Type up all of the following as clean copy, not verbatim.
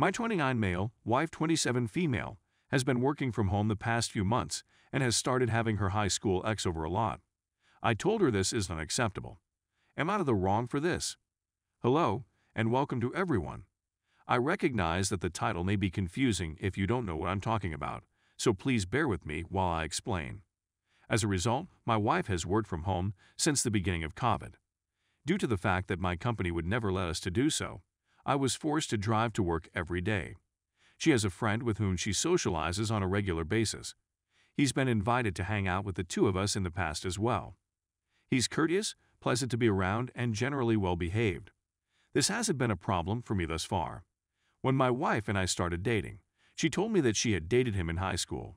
My 29 male, wife 27 female, has been working from home the past few months and has started having her high school ex over a lot. I told her this is unacceptable. Am I out of the wrong for this? Hello, and welcome to everyone. I recognize that the title may be confusing if you don't know what I'm talking about, so please bear with me while I explain. As a result, my wife has worked from home since the beginning of COVID. Due to the fact that my company would never let us to do so, I was forced to drive to work every day. She has a friend with whom she socializes on a regular basis. He's been invited to hang out with the two of us in the past as well. He's courteous, pleasant to be around, and generally well-behaved. This hasn't been a problem for me thus far. When my wife and I started dating, she told me that she had dated him in high school.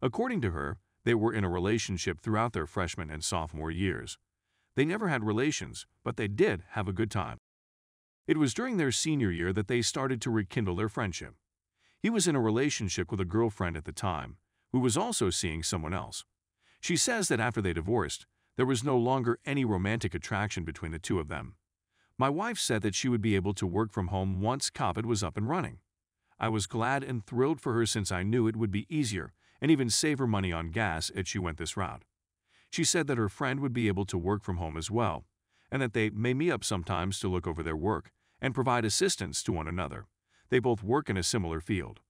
According to her, they were in a relationship throughout their freshman and sophomore years. They never had relations, but they did have a good time. It was during their senior year that they started to rekindle their friendship. He was in a relationship with a girlfriend at the time, who was also seeing someone else. She says that after they divorced, there was no longer any romantic attraction between the two of them. My wife said that she would be able to work from home once COVID was up and running. I was glad and thrilled for her since I knew it would be easier and even save her money on gas if she went this route. She said that her friend would be able to work from home as well, and that they may meet up sometimes to look over their work and provide assistance to one another. They both work in a similar field.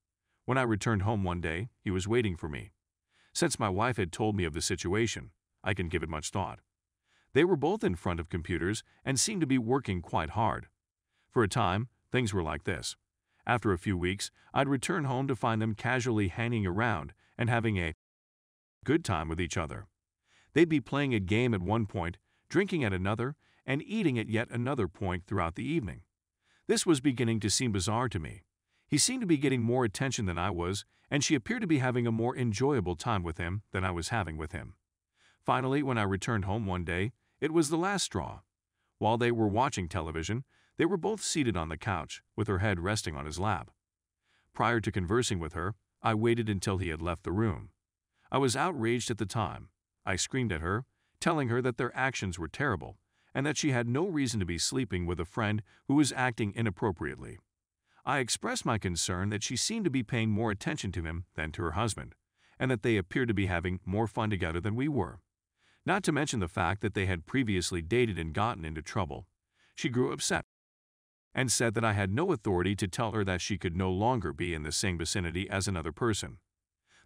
When I returned home one day, he was waiting for me. Since my wife had told me of the situation, I didn't give it much thought. They were both in front of computers and seemed to be working quite hard. For a time, things were like this. After a few weeks, I'd return home to find them casually hanging around and having a good time with each other. They'd be playing a game at one point, drinking at another, and eating at yet another point throughout the evening. This was beginning to seem bizarre to me. He seemed to be getting more attention than I was, and she appeared to be having a more enjoyable time with him than I was having with him. Finally, when I returned home one day, it was the last straw. While they were watching television, they were both seated on the couch, with her head resting on his lap. Prior to conversing with her, I waited until he had left the room. I was outraged at the time. I screamed at her, telling her that their actions were terrible, and that she had no reason to be sleeping with a friend who was acting inappropriately. I expressed my concern that she seemed to be paying more attention to him than to her husband, and that they appeared to be having more fun together than we were. Not to mention the fact that they had previously dated and gotten into trouble. She grew upset and said that I had no authority to tell her that she could no longer be in the same vicinity as another person.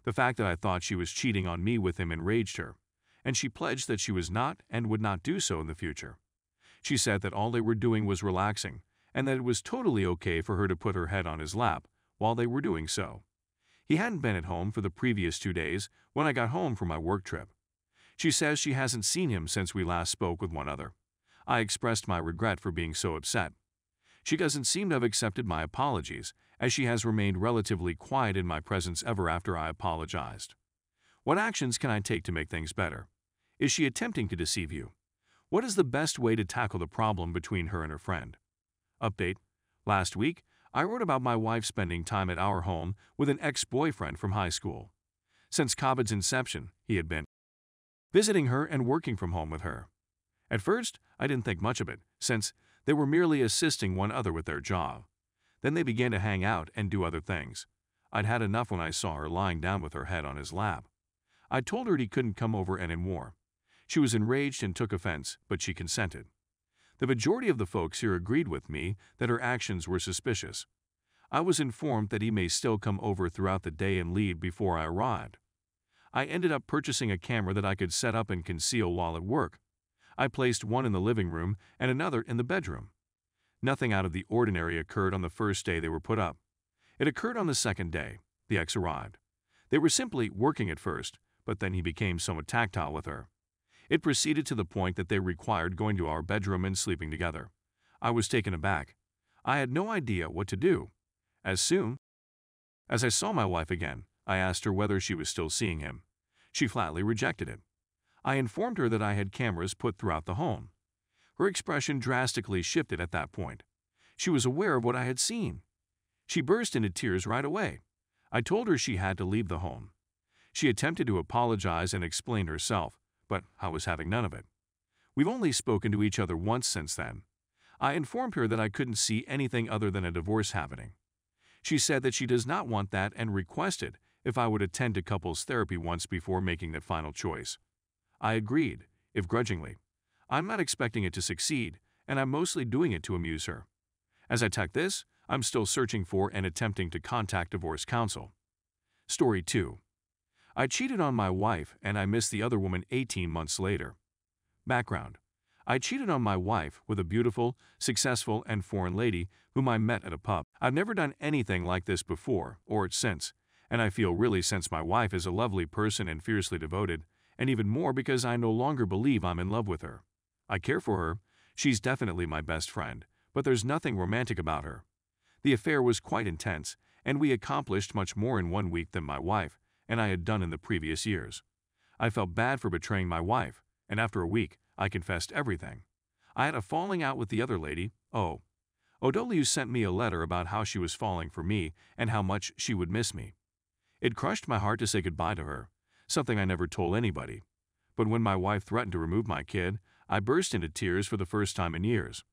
The fact that I thought she was cheating on me with him enraged her, and she pledged that she was not and would not do so in the future. She said that all they were doing was relaxing, and that it was totally okay for her to put her head on his lap while they were doing so. He hadn't been at home for the previous 2 days when I got home from my work trip. She says she hasn't seen him since we last spoke with one another. I expressed my regret for being so upset. She doesn't seem to have accepted my apologies, as she has remained relatively quiet in my presence ever after I apologized. What actions can I take to make things better? Is she attempting to deceive you? What is the best way to tackle the problem between her and her friend? Update. Last week, I wrote about my wife spending time at our home with an ex-boyfriend from high school. Since COVID's inception, he had been visiting her and working from home with her. At first, I didn't think much of it, since they were merely assisting one another with their job. Then they began to hang out and do other things. I'd had enough when I saw her lying down with her head on his lap. I told her he couldn't come over anymore. She was enraged and took offense, but she consented. The majority of the folks here agreed with me that her actions were suspicious. I was informed that he may still come over throughout the day and leave before I arrived. I ended up purchasing a camera that I could set up and conceal while at work. I placed one in the living room and another in the bedroom. Nothing out of the ordinary occurred on the first day they were put up. It occurred on the second day. The ex arrived. They were simply working at first, but then he became somewhat tactile with her. It proceeded to the point that they required going to our bedroom and sleeping together. I was taken aback. I had no idea what to do. As soon as I saw my wife again, I asked her whether she was still seeing him. She flatly rejected it. I informed her that I had cameras put throughout the home. Her expression drastically shifted at that point. She was aware of what I had seen. She burst into tears right away. I told her she had to leave the home. She attempted to apologize and explain herself, but I was having none of it. We've only spoken to each other once since then. I informed her that I couldn't see anything other than a divorce happening. She said that she does not want that and requested if I would attend to couples therapy once before making that final choice. I agreed, if grudgingly. I'm not expecting it to succeed, and I'm mostly doing it to amuse her. As I type this, I'm still searching for and attempting to contact divorce counsel. Story 2. I cheated on my wife and I missed the other woman 18 months later. Background. I cheated on my wife with a beautiful, successful, and foreign lady whom I met at a pub. I've never done anything like this before or since, and I feel really since my wife is a lovely person and fiercely devoted, and even more because I no longer believe I'm in love with her. I care for her, she's definitely my best friend, but there's nothing romantic about her. The affair was quite intense, and we accomplished much more in 1 week than my wife and I had done in the previous years. I felt bad for betraying my wife, and after a week, I confessed everything. I had a falling out with the other lady. OW sent me a letter about how she was falling for me and how much she would miss me. It crushed my heart to say goodbye to her, something I never told anybody. But when my wife threatened to remove my kid, I burst into tears for the first time in years.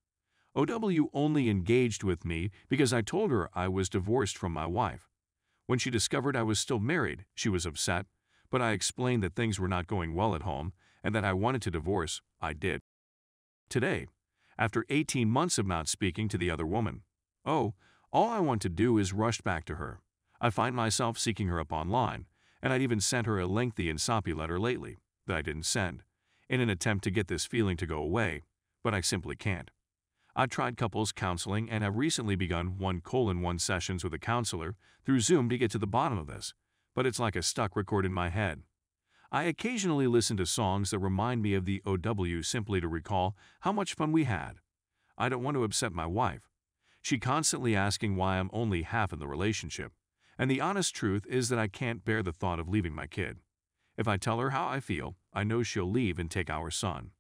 OW only engaged with me because I told her I was divorced from my wife. When she discovered I was still married, she was upset, but I explained that things were not going well at home and that I wanted to divorce. I did. Today, after 18 months of not speaking to the other woman, all I want to do is rush back to her. I find myself seeking her up online, and I'd even sent her a lengthy and soppy letter lately that I didn't send, in an attempt to get this feeling to go away, but I simply can't. I've tried couples counseling and have recently begun 1:1 sessions with a counselor through Zoom to get to the bottom of this, but it's like a stuck record in my head. I occasionally listen to songs that remind me of the OW simply to recall how much fun we had. I don't want to upset my wife. She constantly asking why I'm only half in the relationship, and the honest truth is that I can't bear the thought of leaving my kid. If I tell her how I feel, I know she'll leave and take our son.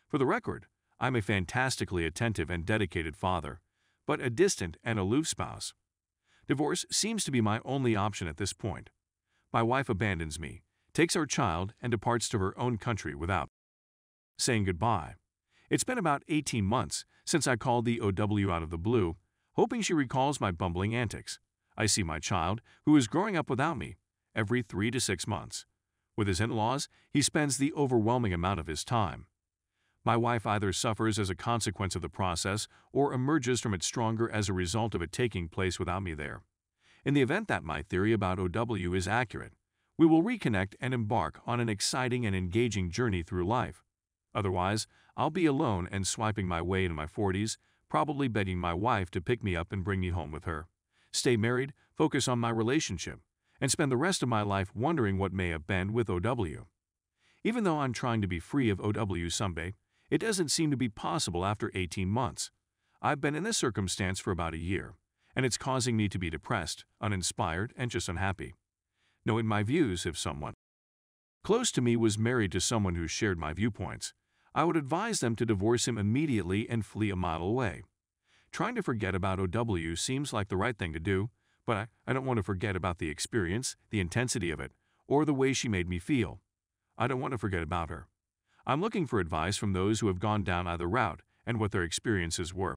For the record, I'm a fantastically attentive and dedicated father, but a distant and aloof spouse. Divorce seems to be my only option at this point. My wife abandons me, takes our child, and departs to her own country without saying goodbye. It's been about 18 months since I called the OW out of the blue, hoping she recalls my bumbling antics. I see my child, who is growing up without me, every 3 to 6 months. With his in-laws, he spends the overwhelming amount of his time. My wife either suffers as a consequence of the process or emerges from it stronger as a result of it taking place without me there. In the event that my theory about OW is accurate, we will reconnect and embark on an exciting and engaging journey through life. Otherwise, I'll be alone and swiping my way into my 40s, probably begging my wife to pick me up and bring me home with her, stay married, focus on my relationship, and spend the rest of my life wondering what may have been with OW. Even though I'm trying to be free of OW someday, it doesn't seem to be possible after 18 months. I've been in this circumstance for about a year, and it's causing me to be depressed, uninspired, and just unhappy. Knowing my views, if someone close to me was married to someone who shared my viewpoints, I would advise them to divorce him immediately and flee a mile away. Trying to forget about OW seems like the right thing to do, but I don't want to forget about the experience, the intensity of it, or the way she made me feel. I don't want to forget about her. I'm looking for advice from those who have gone down either route and what their experiences were.